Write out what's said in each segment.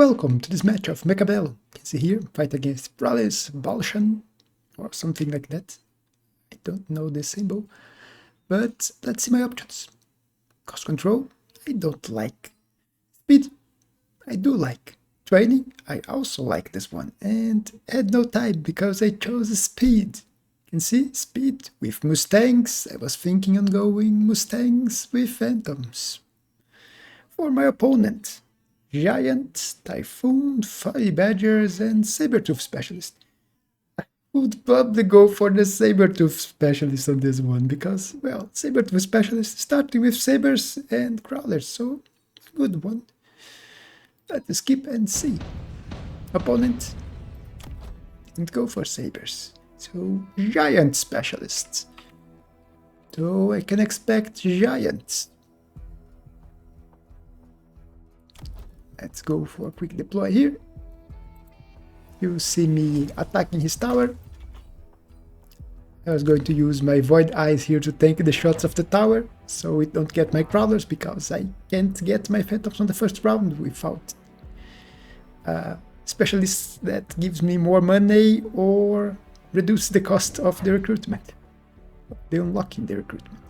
Welcome to this match of Mechabellum. You can see here, fight against Vulcan, or something like that. I don't know the symbol, but let's see my options. Cost control, I don't like. Speed, I do like. Training, I also like this one, and had no time because I chose speed. You can see, speed with Mustangs. I was thinking on going Mustangs with Phantoms. For my opponent, Giant, Typhoon, Fire Badgers, and Sabertooth Specialist. I would probably go for the Sabertooth Specialist on this one because, well, Sabertooth Specialist starting with Sabers and Crawlers, so a good one. Let's skip and see. Opponent didn't go for Sabers, so Giant Specialist. So I can expect Giants. Let's go for a quick deploy here. You see me attacking his tower. I was going to use my Void Eyes here to tank the shots of the tower, so it don't get my Crawlers, because I can't get my Phantoms on the first round without specialists that gives me more money or reduce the cost of the recruitment. The unlocking the recruitment.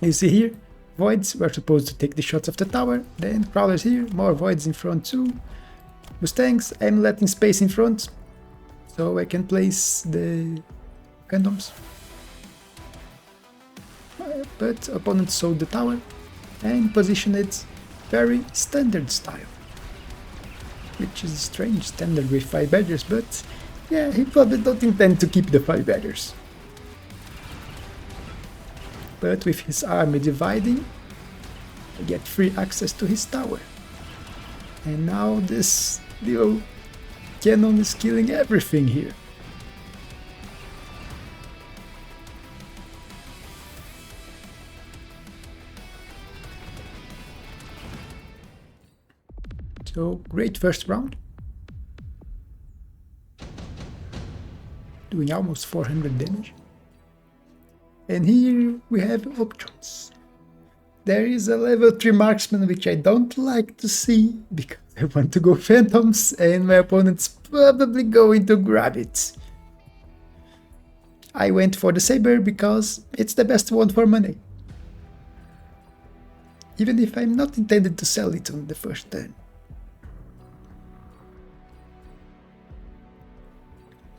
You see here, Voids were supposed to take the shots of the tower, then Crawlers here, more Voids in front too. Mustangs, I'm letting space in front, so I can place the Phantoms. But opponent sold the tower and positioned it very standard style. Which is a strange standard with 5 badgers, but yeah, he probably don't intend to keep the 5 badgers. But with his army dividing, I get free access to his tower. And now this little cannon is killing everything here. So, great first round. Doing almost 400 damage. And here we have options. There is a level 3 marksman which I don't like to see because I want to go Phantoms and my opponent's probably going to grab it. I went for the Saber because it's the best one for money. Even if I'm not intended to sell it on the first turn.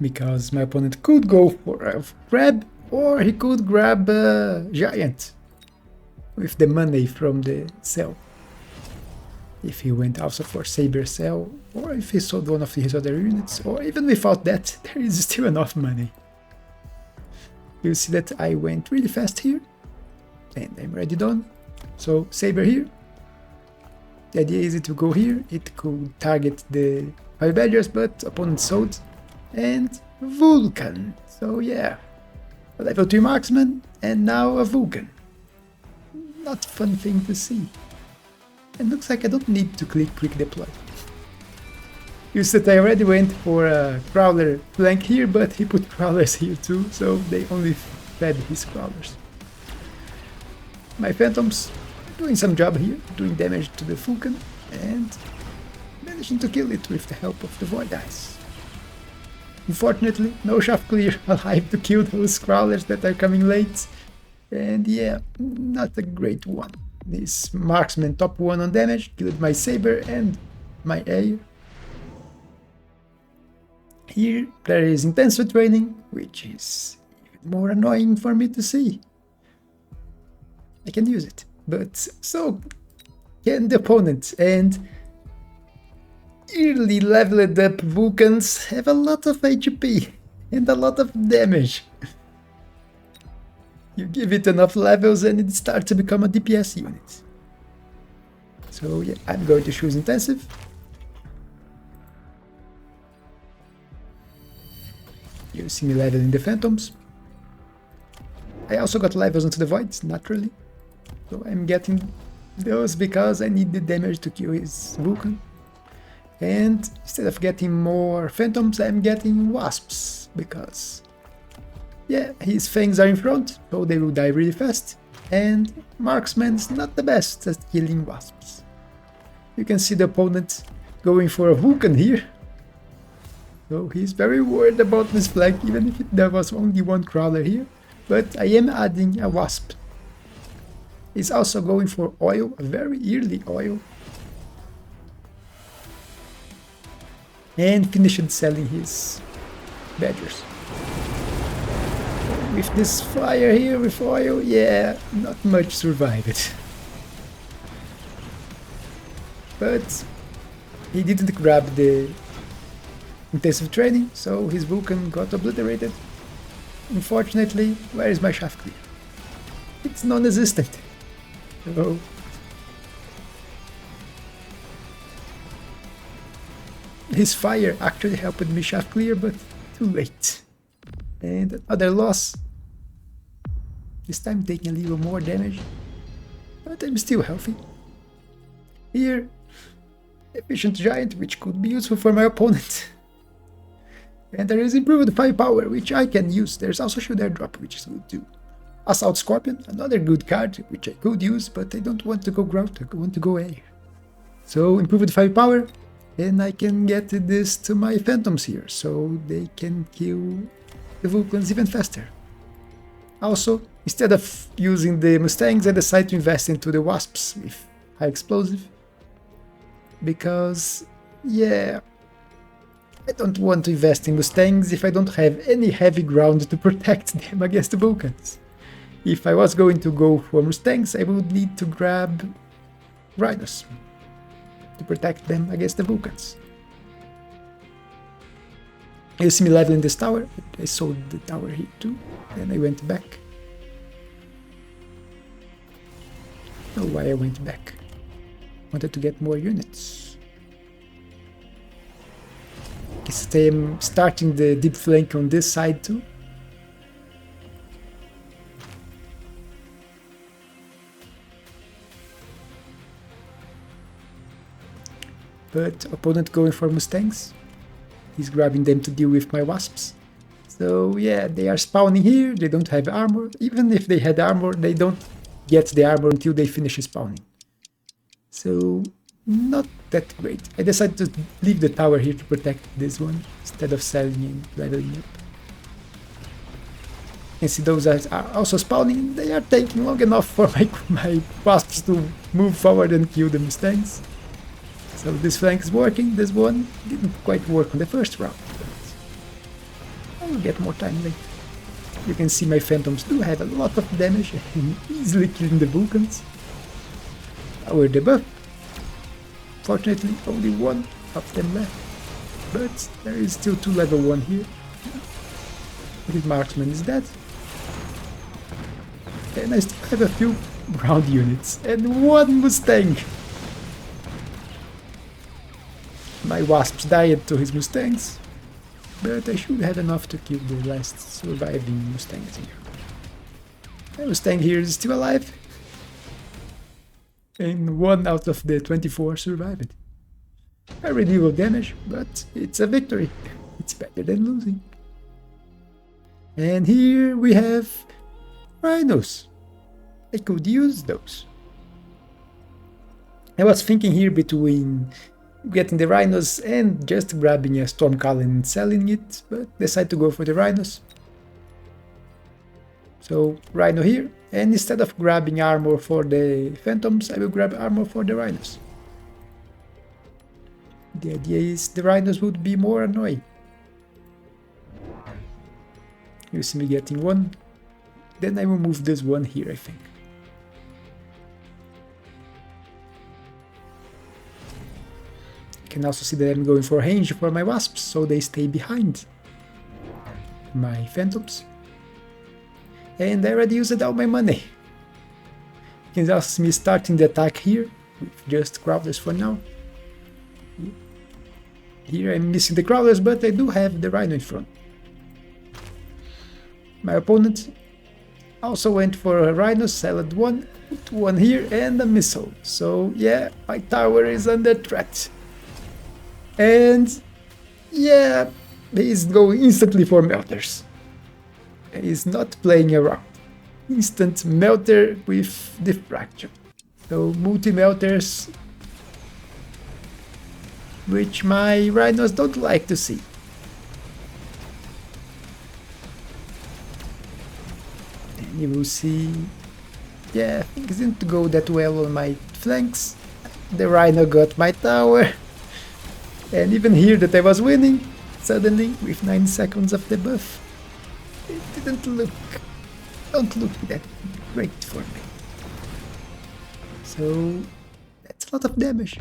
Because my opponent could go for a grab, or he could grab a Giant with the money from the sell. If he went also for Saber sell, or if he sold one of his other units, or even without that, there is still enough money. You see that I went really fast here, and I'm ready done. So Saber here. The idea is to go here, it could target the 5 badgers, but opponent sold. And Vulcan. So yeah, a level 3 marksman and now a Vulcan. Not fun thing to see. And looks like I don't need to click quick deploy. You said I already went for a Crawler flank here, but he put Crawlers here too, so they only fed his Crawlers. My Phantoms doing some job here, doing damage to the Vulcan and managing to kill it with the help of the Void Eyes. Unfortunately, no shaft clear alive to kill those Crawlers that are coming late. And yeah, not a great one. This marksman top 1 on damage, killed my Saber and my air. Here there is intensive training, which is even more annoying for me to see. I can use it, but so can the opponent, and early leveled up Vulcans have a lot of HP and a lot of damage. You give it enough levels and it starts to become a DPS unit. So yeah, I'm going to choose intensive. You see me leveling the Phantoms. I also got levels onto the Voids, naturally. So I'm getting those because I need the damage to kill his Vulcan. And instead of getting more Phantoms, I'm getting Wasps, because yeah, his fangs are in front, so they will die really fast, and Marksman's not the best at killing Wasps. You can see the opponent going for a Vulcan here. So he's very worried about this flank, even if there was only one crawler here. But I am adding a Wasp. He's also going for oil, a very early oil. And finished selling his badgers. With this fire here with oil, yeah, not much survived. But he didn't grab the intensive training, so his Vulcan got obliterated. Unfortunately, where is my shaft clear? It's non-existent. So his fire actually helped me shaft clear, but too late. And another loss. This time taking a little more damage, but I'm still healthy. Here, efficient giant, which could be useful for my opponent. And there is improved firepower, which I can use. There's also shield airdrop, which is good too. Assault Scorpion, another good card, which I could use, but I don't want to go ground, I want to go air. So improved firepower, and I can get this to my Phantoms here, so they can kill the Vulcans even faster. Also, instead of using the Mustangs, I decided to invest into the Wasps with high explosive. Because, yeah, I don't want to invest in Mustangs if I don't have any heavy ground to protect them against the Vulcans. If I was going to go for Mustangs, I would need to grab Rhinos to protect them against the Vulcans. You see me leveling this tower. I sold the tower here too, then I went back. I don't know why I went back. Wanted to get more units. Guess I'm starting the deep flank on this side too. But opponent going for Mustangs. He's grabbing them to deal with my Wasps. So yeah, they are spawning here, they don't have armor. Even if they had armor, they don't get the armor until they finish spawning. So not that great. I decided to leave the tower here to protect this one instead of selling and leveling up. And see those guys are also spawning. They are taking long enough for my Wasps to move forward and kill the Mustangs. So this flank is working, this one didn't quite work on the first round, but I will get more time later. You can see my Phantoms do have a lot of damage and easily killing the Vulcans. Our debuff. Fortunately, only one of them left, but there is still 2 level 1 here. This marksman is dead. And I still have a few ground units and 1 Mustang. My Wasps died to his Mustangs, but I should have enough to kill the last surviving Mustangs here. My Mustang here is still alive, and 1 out of the 24 survived. Very little damage, but it's a victory. It's better than losing. And here we have Rhinos. I could use those. I was thinking here between getting the Rhinos and just grabbing a Stormcaller and selling it, but decided to go for the Rhinos. So Rhino here, and instead of grabbing armor for the Phantoms, I will grab armor for the Rhinos. The idea is the Rhinos would be more annoying. You see me getting 1, then I will move this one here, I think. You can also see that I'm going for range for my Wasps, so they stay behind my Phantoms. And I already used all my money. You can also see me starting the attack here, with just Crawlers for now. Here I'm missing the Crawlers, but I do have the Rhino in front. My opponent also went for a Rhino, salad 1, put 1 here and a missile. So yeah, my tower is under threat. And yeah, he's going instantly for melters. He's not playing around. Instant melter with diffraction. So multi-melters which my rhinos don't like to see. And you will see, yeah, things didn't go that well on my flanks. The rhino got my tower, and even here that I was winning, suddenly with 9 seconds of the buff, it don't look that great for me. So that's a lot of damage.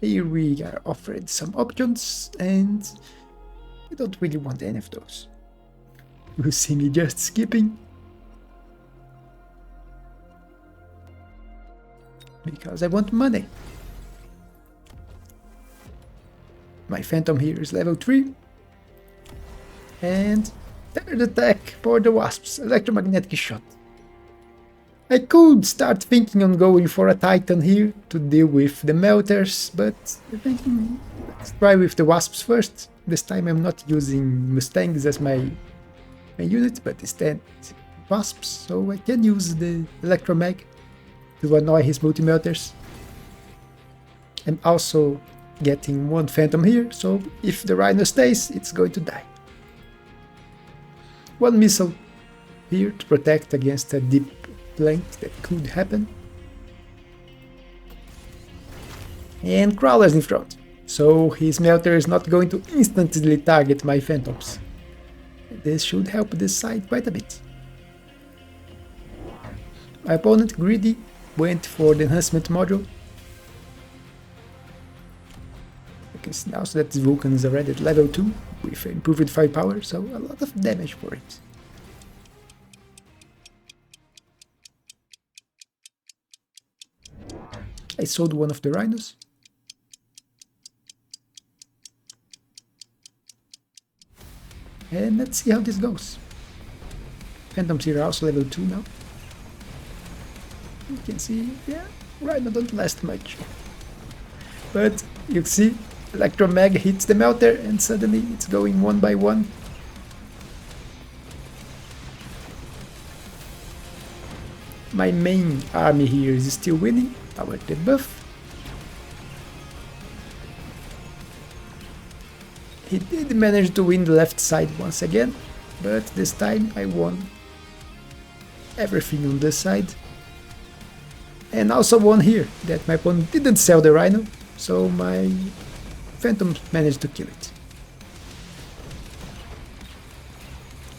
Here we are offered some options, and I don't really want any of those. You see me just skipping, because I want money. My Phantom here is level 3, and third attack for the Wasps, electromagnetic shot. I could start thinking on going for a Titan here to deal with the melters, but I think let's try with the Wasps first. This time I'm not using Mustangs as my unit, but instead Wasps, so I can use the Electromag to annoy his multi-melters. I'm also getting one Phantom here, so if the Rhino stays, it's going to die. One missile here to protect against a deep flank that could happen. And Crawlers in front, so his melter is not going to instantly target my Phantoms. This should help this side quite a bit. My opponent, Greedy, went for the enhancement module. You can see now that Vulcan is already at level 2 with improved firepower, so a lot of damage for it. I sold one of the rhinos. And let's see how this goes. Phantoms here are also level 2 now. You can see, yeah, Rhino don't last much. But you see, Electromag hits the melter and suddenly it's going one by one. My main army here is still winning, our debuff. He did manage to win the left side once again, but this time I won everything on this side. And also won here, that my opponent didn't sell the Rhino, so my Phantom managed to kill it.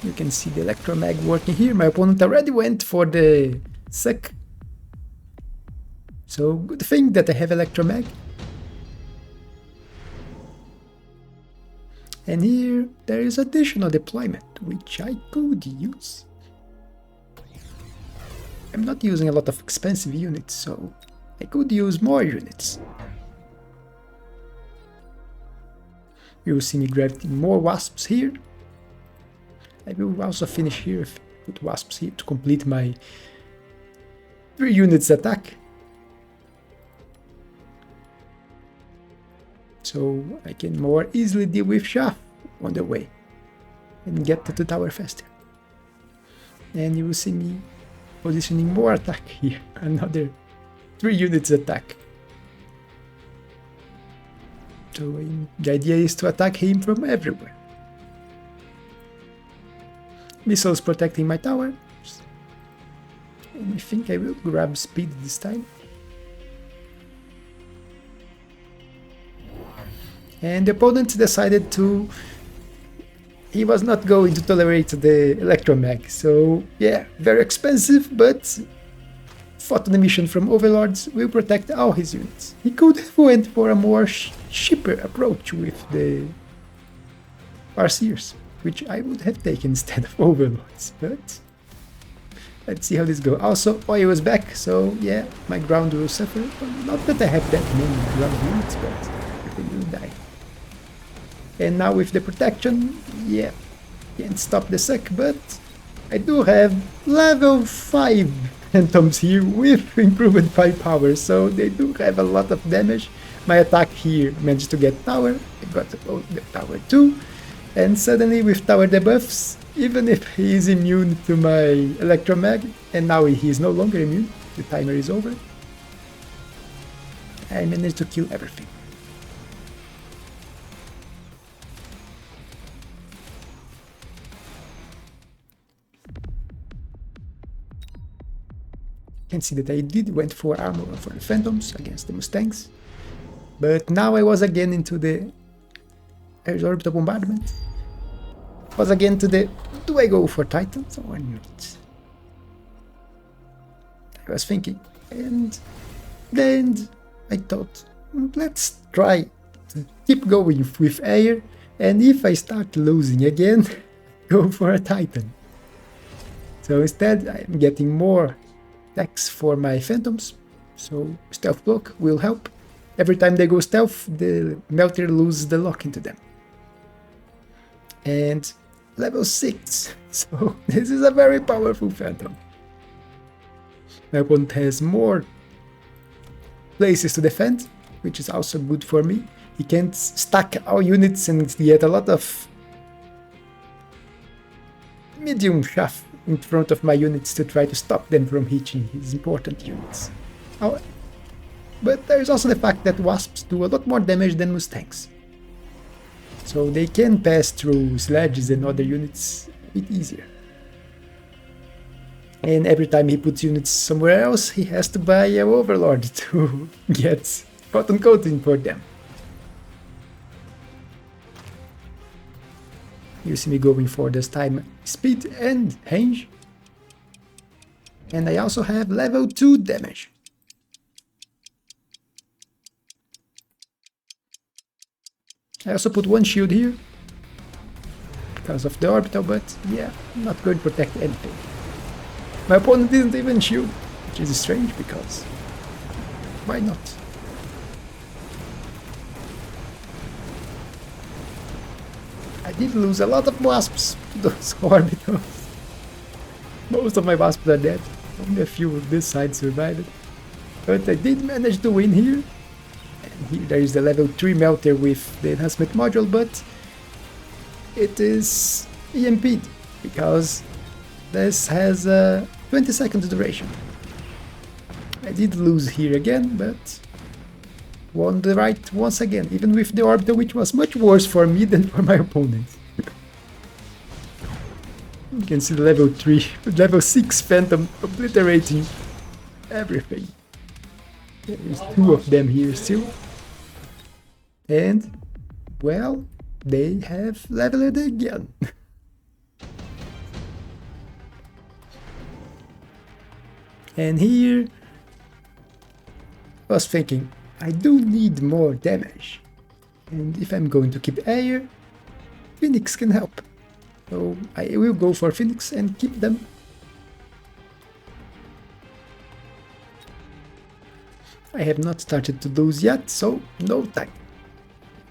You can see the Electromag working here. My opponent already went for the suck. So good thing that I have Electromag. And here there is additional deployment, which I could use. I'm not using a lot of expensive units, so I could use more units. You will see me grabbing more Wasps here. I will also finish here with Wasps here to complete my 3 units attack. So I can more easily deal with Shaft on the way and get to the tower faster. And you will see me positioning more attack here, another 3 units attack. So the idea is to attack him from everywhere. Missiles protecting my tower. And I think I will grab speed this time. And the opponent decided he was not going to tolerate the Electromag. So yeah, very expensive, but photon emission from Overlords will protect all his units. He could have went for a more cheaper approach with the Farseers, which I would have taken instead of Overlords, but let's see how this goes. Also, oil is back, so yeah, my ground will suffer. Not that I have that many ground units, but they will die. And now with the protection, yeah, can't stop the suck, but I do have level 5 Phantoms here with improved firepower, so they do have a lot of damage. My attack here managed to get tower, I got the tower too, And suddenly with tower debuffs, even if he is immune to my electromag, and now he is no longer immune, the timer is over, I managed to kill everything. You can see that I went for armor for the Phantoms against the Mustangs, but now I was again into the orbital bombardment. Was again to the, do I go for Titans or not? I was thinking, and then I thought, let's try to keep going with air, and if I start losing again, go for a Titan. So instead I'm getting more attacks for my Phantoms, so stealth block will help. Every time they go stealth, the Melter loses the lock into them. And level 6, so this is a very powerful Phantom. My opponent has more places to defend, which is also good for me. He can't stack all units and get a lot of medium chaff in front of my units to try to stop them from hitting his important units. But there is also the fact that Wasps do a lot more damage than Mustangs. So they can pass through sledges and other units a bit easier. And every time he puts units somewhere else, he has to buy an Overlord to get cotton coating for them. You see me going for this time speed and range. And I also have level 2 damage. I also put one shield here because of the orbital, but yeah, I'm not going to protect anything. My opponent didn't even shield, which is strange because why not? I did lose a lot of wasps to those orbitals. Most of my wasps are dead, only a few of this side survived. But I did manage to win here. Here there is the level 3 melter with the enhancement module, but it is EMP'd because this has a 20 seconds duration. I did lose here again, but won the right once again, even with the orbital, which was much worse for me than for my opponent. You can see the level 3, level 6 Phantom obliterating everything. There's 2 of them here still. And, well, they have leveled again. And here, I was thinking, I do need more damage. And if I'm going to keep air, Phoenix can help. So I will go for Phoenix and keep them. I have not started to lose yet, so no time.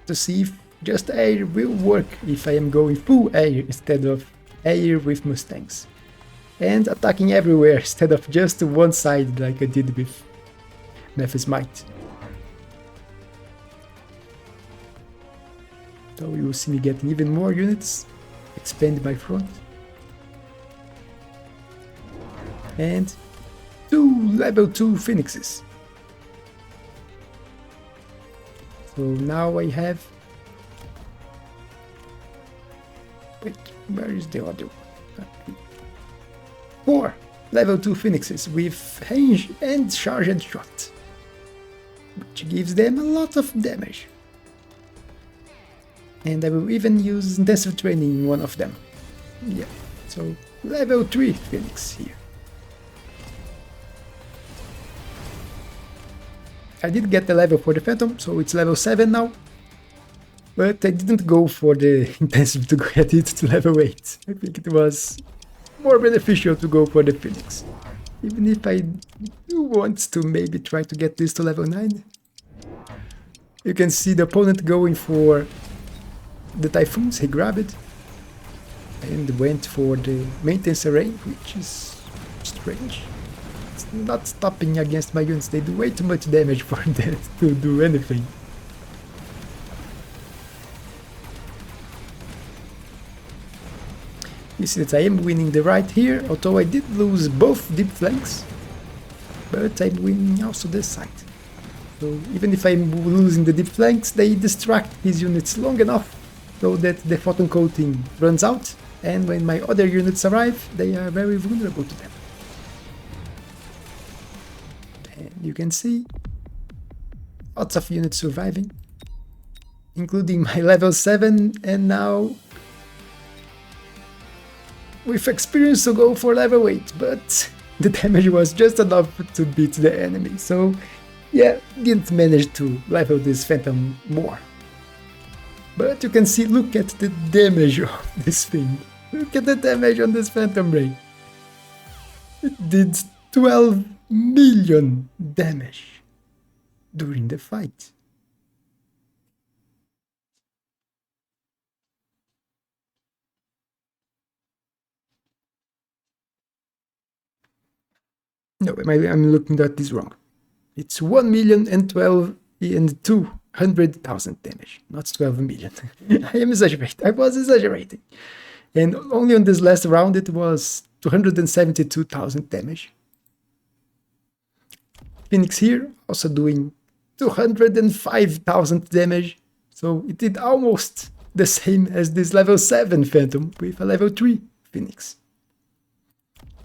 To see if just air will work if I am going full air instead of air with Mustangs. And attacking everywhere instead of just one side like I did with Nephis Might. So you will see me getting even more units, expand my front. And 2 level 2 Phoenixes. So now I have... Wait, where is the other one? 4 level 2 Phoenixes with range and charge and shot, which gives them a lot of damage. And I will even use intensive training in one of them. Yeah, so level 3 Phoenix here. I did get the level for the Phantom, so it's level 7 now. But I didn't go for the intensive to get it to level 8. I think it was more beneficial to go for the Phoenix. Even if I do want to maybe try to get this to level 9. You can see the opponent going for the Typhoons, he grabbed it. And went for the maintenance array, which is strange. It's not stopping against my units, they do way too much damage for that to do anything. You see that I am winning the right here, although I did lose both deep flanks, but I'm winning also this side. So even if I'm losing the deep flanks, they distract his units long enough so that the photon coating runs out, and when my other units arrive, they are very vulnerable to them. And you can see lots of units surviving, including my level 7, and now with experience to go for level 8, but the damage was just enough to beat the enemy, so yeah, didn't manage to level this Phantom more. But you can see, look at the damage of this thing. Look at the damage on this Phantom Ray. It did 12 million damage during the fight. No, I'm looking at this wrong. It's 1,012,200,000 damage, not 12 million. I am exaggerating. I was exaggerating. And only on this last round it was 272,000 damage. Phoenix here also doing 205,000 damage. So it did almost the same as this level 7 Phantom with a level 3 Phoenix.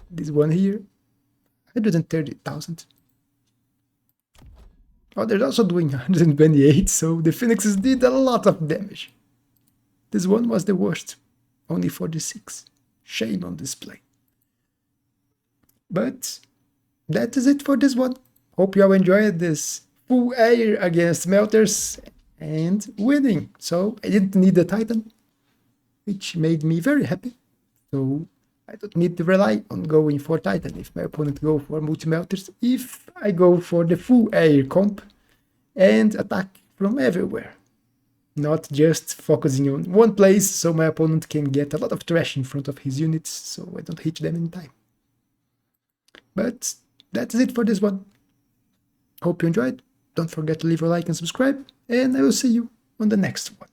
This one here, 130,000. Oh, they're also doing 128, so the Phoenixes did a lot of damage. This one was the worst, only 46. Shame on display. But that is it for this one. Hope you all enjoyed this full air against melters and winning. So I didn't need the Titan, which made me very happy. So I don't need to rely on going for Titan if my opponent go for multi-melters, if I go for the full air comp and attack from everywhere. Not just focusing on one place so my opponent can get a lot of trash in front of his units so I don't hit them in time. But that's it for this one. Hope you enjoyed. Don't forget to leave a like and subscribe, and I will see you on the next one.